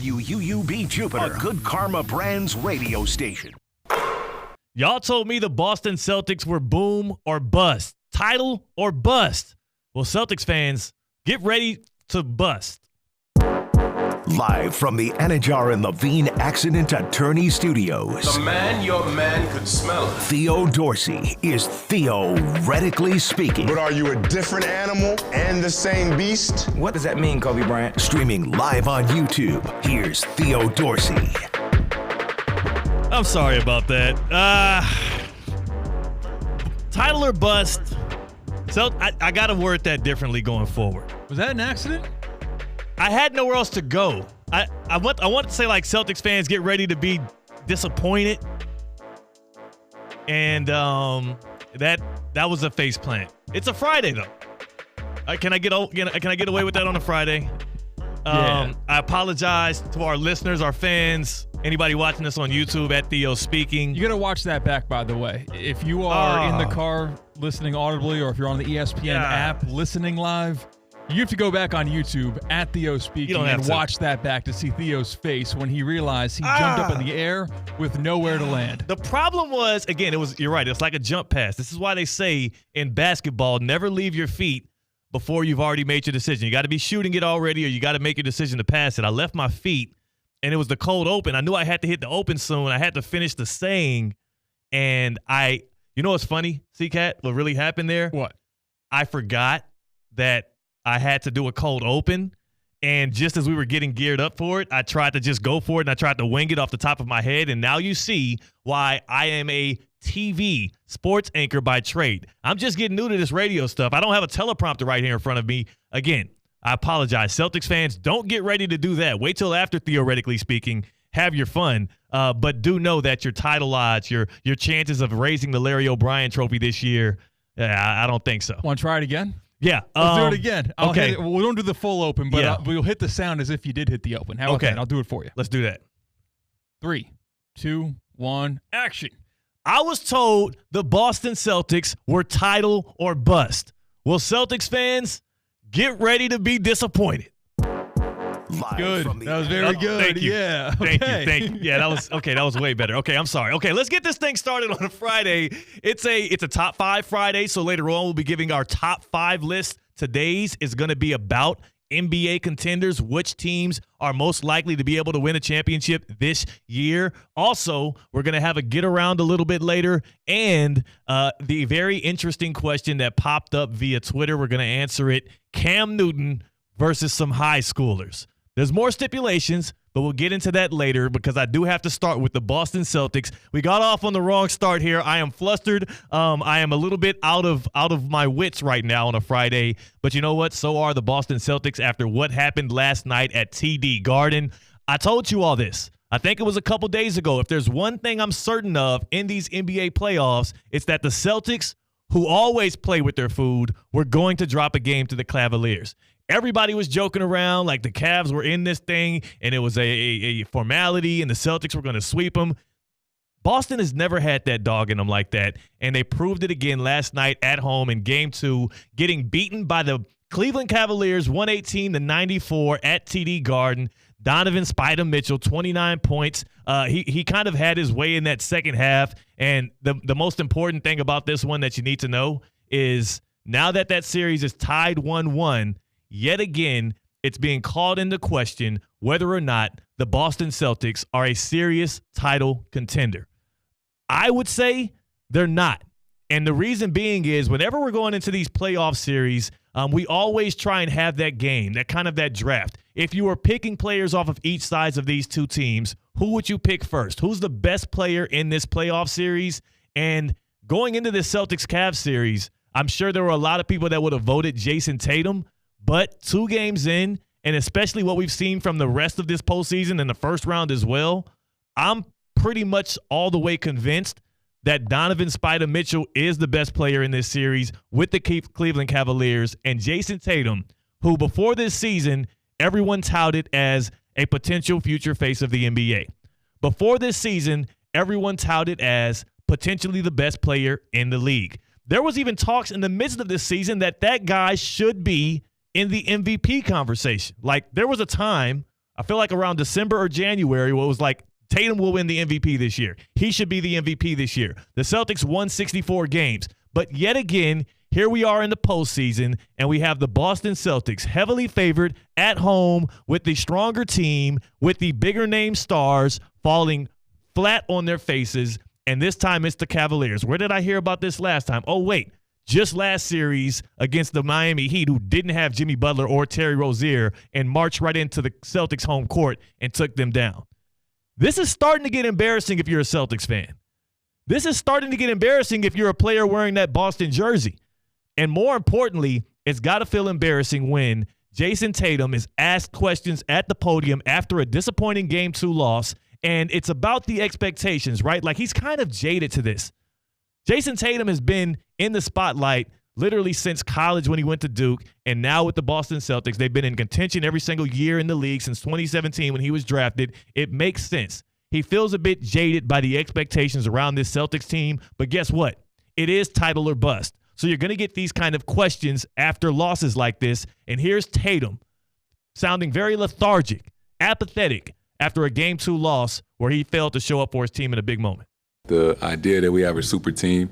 UUB Jupiter, a Good Karma Brands radio station. Y'all told me the Boston Celtics were boom or bust, title or bust. Well, Celtics fans, get ready to bust. Live from the Anajar and Levine Accident Attorney Studios. The man, your man could smell it. Theo Dorsey is theoretically speaking. But are you a different animal and the same beast? What does that mean, Kobe Bryant? Streaming live on YouTube, here's Theo Dorsey. I'm sorry about that. Title or bust. So I got to word that differently going forward. Was that an accident? I had nowhere else to go. I want to say, like, Celtics fans, get ready to be disappointed. And that was a face plant. It's a Friday, though. Can I get away with that on a Friday? Yeah. I apologize to our listeners, our fans, anybody watching this on YouTube at Theo Speaking. You got to watch that back, by the way. If you are in the car listening audibly, or if you're on the ESPN app listening live, you have to go back on YouTube at Theo Speaking and watch that back to see Theo's face when he realized he jumped up in the air with nowhere to land. The problem was, again, you're right, it's like a jump pass. This is why they say in basketball, never leave your feet before you've already made your decision. You got to be shooting it already, or you got to make your decision to pass it. I left my feet, and it was the cold open. I knew I had to hit the open soon. I had to finish the saying, and you know what's funny, C-Cat? What really happened there? What? I forgot that I had to do a cold open, and just as we were getting geared up for it, I tried to just go for it, and I tried to wing it off the top of my head, and now you see why I am a TV sports anchor by trade. I'm just getting new to this radio stuff. I don't have a teleprompter right here in front of me. Again, I apologize. Celtics fans, don't get ready to do that. Wait till after, theoretically speaking. Have your fun, but do know that your title odds, your chances of raising the Larry O'Brien trophy this year, I don't think so. Want to try it again? Yeah. Let's do it again. Okay. We don't do the full open, but we'll hit the sound as if you did hit the open. How about that? I'll do it for you. Let's do that. 3, 2, 1, action. I was told the Boston Celtics were title or bust. Well, Celtics fans, get ready to be disappointed. Live Good. from the That was very good. Thank you. Yeah. Thank Okay. you. Yeah, that was way better. Okay, I'm sorry. Okay, let's get this thing started on a Friday. It's a top 5 Friday, so later on we'll be giving our top 5 list. Today's is going to be about NBA contenders, which teams are most likely to be able to win a championship this year. Also, we're going to have a get around a little bit later, and the very interesting question that popped up via Twitter, we're going to answer it. Cam Newton versus some high schoolers. There's more stipulations, but we'll get into that later because I do have to start with the Boston Celtics. We got off on the wrong start here. I am flustered. I am a little bit out of my wits right now on a Friday. But you know what? So are the Boston Celtics after what happened last night at TD Garden. I told you all this. I think it was a couple days ago. If there's one thing I'm certain of in these NBA playoffs, it's that the Celtics, who always play with their food, were going to drop a game to the Cavaliers. Everybody was joking around like the Cavs were in this thing and it was a formality and the Celtics were going to sweep them. Boston has never had that dog in them like that, and they proved it again last night at home in Game 2, getting beaten by the Cleveland Cavaliers 118-94 at TD Garden. Donovan Spider Mitchell, 29 points. He kind of had his way in that second half, and the most important thing about this one that you need to know is now that series is tied 1-1, yet again, it's being called into question whether or not the Boston Celtics are a serious title contender. I would say they're not. And the reason being is whenever we're going into these playoff series, we always try and have that game, that draft. If you were picking players off of each side of these two teams, who would you pick first? Who's the best player in this playoff series? And going into the Celtics-Cavs series, I'm sure there were a lot of people that would have voted Jayson Tatum. But 2 games in, and especially what we've seen from the rest of this postseason and the first round as well, I'm pretty much all the way convinced that Donovan Spider Mitchell is the best player in this series with the Cleveland Cavaliers, and Jayson Tatum, who before this season, everyone touted as a potential future face of the NBA. Before this season, everyone touted as potentially the best player in the league. There was even talks in the midst of this season that guy should be in the MVP conversation. Like, there was a time, I feel like around December or January, where it was like, Tatum will win the MVP this year. He should be the MVP this year. The Celtics won 64 games. But yet again, here we are in the postseason, and we have the Boston Celtics heavily favored at home with the stronger team, with the bigger name stars falling flat on their faces. And this time it's the Cavaliers. Where did I hear about this last time? Oh, wait. Just last series against the Miami Heat, who didn't have Jimmy Butler or Terry Rozier, and marched right into the Celtics home court and took them down. This is starting to get embarrassing if you're a Celtics fan. This is starting to get embarrassing if you're a player wearing that Boston jersey. And more importantly, it's got to feel embarrassing when Jayson Tatum is asked questions at the podium after a disappointing Game 2 loss, and it's about the expectations, right? Like, he's kind of jaded to this. Jayson Tatum has been in the spotlight literally since college when he went to Duke, and now with the Boston Celtics. They've been in contention every single year in the league since 2017 when he was drafted. It makes sense. He feels a bit jaded by the expectations around this Celtics team, but guess what? It is title or bust. So you're going to get these kind of questions after losses like this, and here's Tatum sounding very lethargic, apathetic after a Game 2 loss where he failed to show up for his team in a big moment. The idea that we have a super team,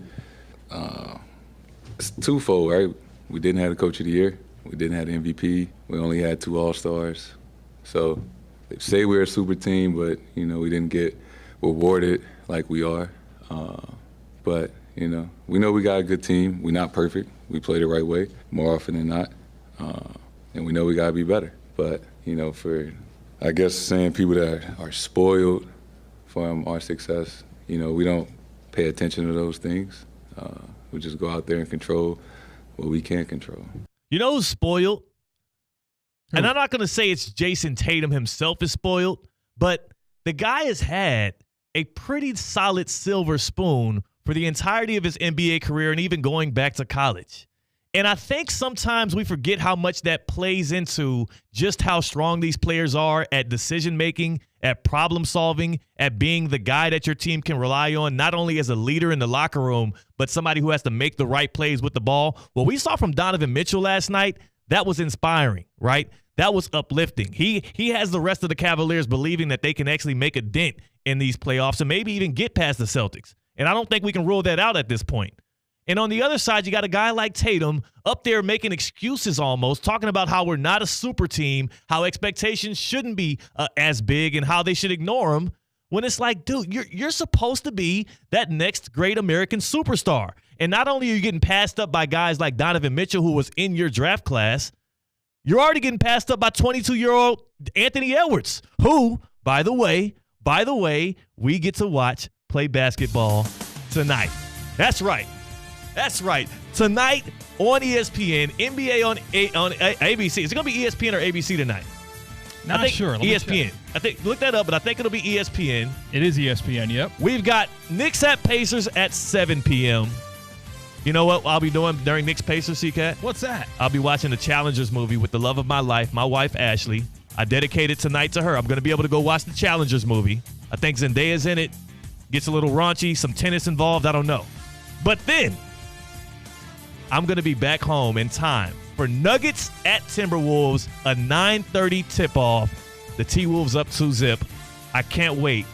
it's twofold, right? We didn't have the Coach of the Year. We didn't have the MVP. We only had 2 All-Stars. So they say we're a super team, but, we didn't get rewarded like we are. But, we know we got a good team. We're not perfect. We play the right way more often than not. And we know we got to be better. But, for, I guess, saying people that are spoiled from our success, we don't pay attention to those things. We just go out there and control what we can't control. You know who's spoiled? And I'm not going to say it's Jayson Tatum himself is spoiled, but the guy has had a pretty solid silver spoon for the entirety of his NBA career and even going back to college. And I think sometimes we forget how much that plays into just how strong these players are at decision-making, at problem-solving, at being the guy that your team can rely on, not only as a leader in the locker room, but somebody who has to make the right plays with the ball. What we saw from Donovan Mitchell last night, that was inspiring, right? That was uplifting. He has the rest of the Cavaliers believing that they can actually make a dent in these playoffs and maybe even get past the Celtics. And I don't think we can rule that out at this point. And on the other side, you got a guy like Tatum up there making excuses almost, talking about how we're not a super team, how expectations shouldn't be as big, and how they should ignore them, when it's like, dude, you're supposed to be that next great American superstar. And not only are you getting passed up by guys like Donovan Mitchell, who was in your draft class, you're already getting passed up by 22-year-old Anthony Edwards, who, by the way, we get to watch play basketball tonight. That's right. Tonight on ESPN, NBA on ABC. Is it going to be ESPN or ABC tonight? Not sure. Let ESPN. I think look that up, but I think it'll be ESPN. It is ESPN, yep. We've got Knicks at Pacers at 7 p.m. You know what I'll be doing during Knicks Pacers, C-Cat? What's that? I'll be watching the Challengers movie with the love of my life, my wife, Ashley. I dedicate it tonight to her. I'm going to be able to go watch the Challengers movie. I think Zendaya's in it. Gets a little raunchy, some tennis involved. I don't know. But then I'm going to be back home in time for Nuggets at Timberwolves, a 9:30 tip-off. The T-Wolves up 2-zip. I can't wait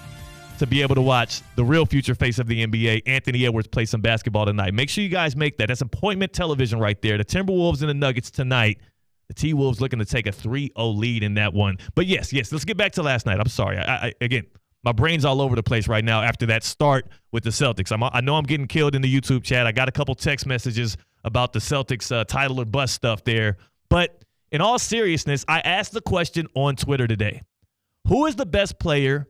to be able to watch the real future face of the NBA, Anthony Edwards, play some basketball tonight. Make sure you guys make that. That's appointment television right there. The Timberwolves and the Nuggets tonight. The T-Wolves looking to take a 3-0 lead in that one. But yes, let's get back to last night. I'm sorry. Again, my brain's all over the place right now after that start with the Celtics. I know I'm getting killed in the YouTube chat. I got a couple text messages about the Celtics title or bust stuff there. But in all seriousness, I asked the question on Twitter today. Who is the best player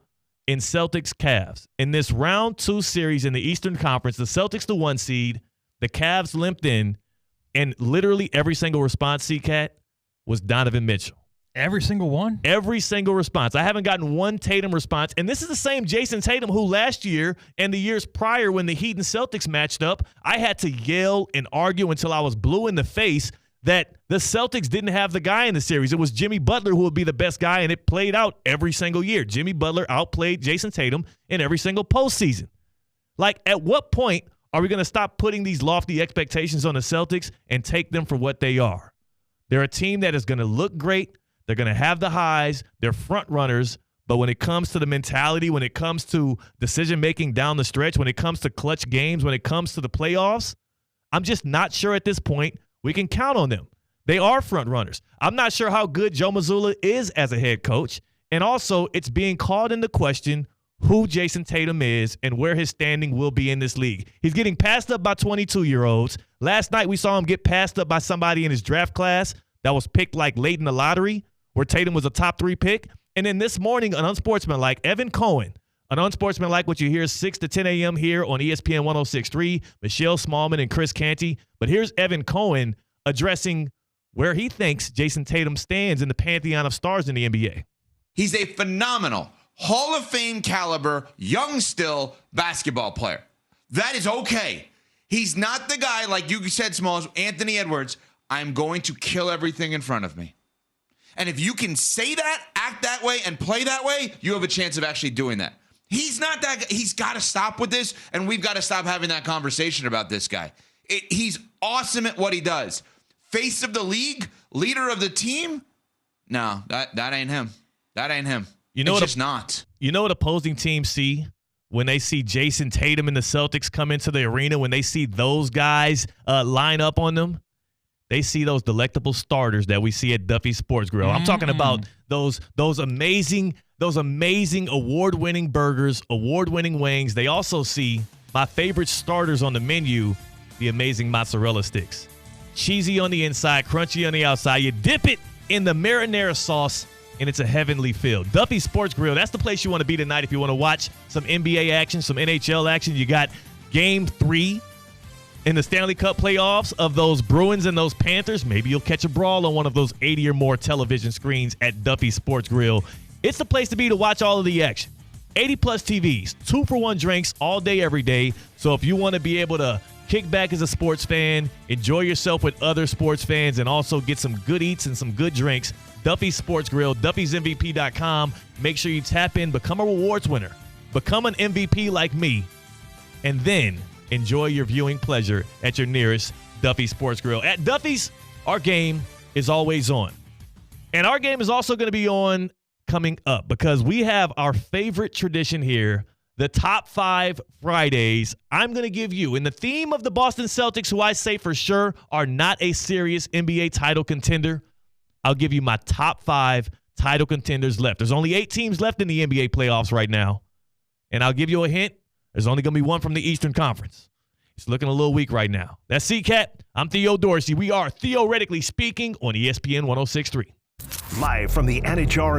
in Celtics Cavs? In this round 2 series in the Eastern Conference, the Celtics the 1 seed, the Cavs limped in, and literally every single response, C-Cat, was Donovan Mitchell. Every single one? Every single response. I haven't gotten one Tatum response. And this is the same Jayson Tatum who last year and the years prior when the Heat and Celtics matched up, I had to yell and argue until I was blue in the face that the Celtics didn't have the guy in the series. It was Jimmy Butler who would be the best guy, and it played out every single year. Jimmy Butler outplayed Jayson Tatum in every single postseason. Like, at what point are we going to stop putting these lofty expectations on the Celtics and take them for what they are? They're a team that is going to look great. They're going to have the highs. They're front runners. But when it comes to the mentality, when it comes to decision-making down the stretch, when it comes to clutch games, when it comes to the playoffs, I'm just not sure at this point we can count on them. They are front runners. I'm not sure how good Joe Mazzulla is as a head coach. And also, it's being called into question who Jayson Tatum is and where his standing will be in this league. He's getting passed up by 22-year-olds. Last night, we saw him get passed up by somebody in his draft class that was picked like late in the lottery, where Tatum was a top 3 pick. And then this morning, an unsportsmanlike Evan Cohen, an unsportsmanlike what you hear 6 to 10 a.m. here on ESPN 106.3, Michelle Smallman and Chris Canty. But here's Evan Cohen addressing where he thinks Jayson Tatum stands in the pantheon of stars in the NBA. He's a phenomenal Hall of Fame caliber, young still basketball player. That is okay. He's not the guy, like you said, Smalls, Anthony Edwards, I'm going to kill everything in front of me. And if you can say that, act that way, and play that way, you have a chance of actually doing that. He's not that guy. He's got to stop with this, and we've got to stop having that conversation about this guy. He's awesome at what he does. Face of the league, leader of the team? No, that ain't him. That ain't him. It's just not. You know what opposing teams see when they see Jayson Tatum and the Celtics come into the arena, when they see those guys line up on them? They see those delectable starters that we see at Duffy's Sports Grill. I'm talking about those amazing award-winning burgers, award-winning wings. They also see my favorite starters on the menu, the amazing mozzarella sticks. Cheesy on the inside, crunchy on the outside. You dip it in the marinara sauce, and it's a heavenly feel. Duffy's Sports Grill, that's the place you want to be tonight if you want to watch some NBA action, some NHL action. You got Game 3 in the Stanley Cup playoffs of those Bruins and those Panthers. Maybe you'll catch a brawl on one of those 80 or more television screens at Duffy's Sports Grill. It's the place to be to watch all of the action. 80-plus TVs, 2-for-1 drinks all day, every day. So if you want to be able to kick back as a sports fan, enjoy yourself with other sports fans, and also get some good eats and some good drinks, Duffy's Sports Grill, Duffy'sMVP.com. Make sure you tap in, become a rewards winner, become an MVP like me, and then enjoy your viewing pleasure at your nearest Duffy Sports Grill. At Duffy's, our game is always on. And our game is also going to be on coming up because we have our favorite tradition here, the Top 5 Fridays. I'm going to give you, in the theme of the Boston Celtics, who I say for sure are not a serious NBA title contender, I'll give you my top 5 title contenders left. There's only 8 teams left in the NBA playoffs right now. And I'll give you a hint. There's only going to be one from the Eastern Conference. It's looking a little weak right now. That's C-Cat. I'm Theo Dorsey. We are Theoretically Speaking on ESPN 106.3. Live from the Anajar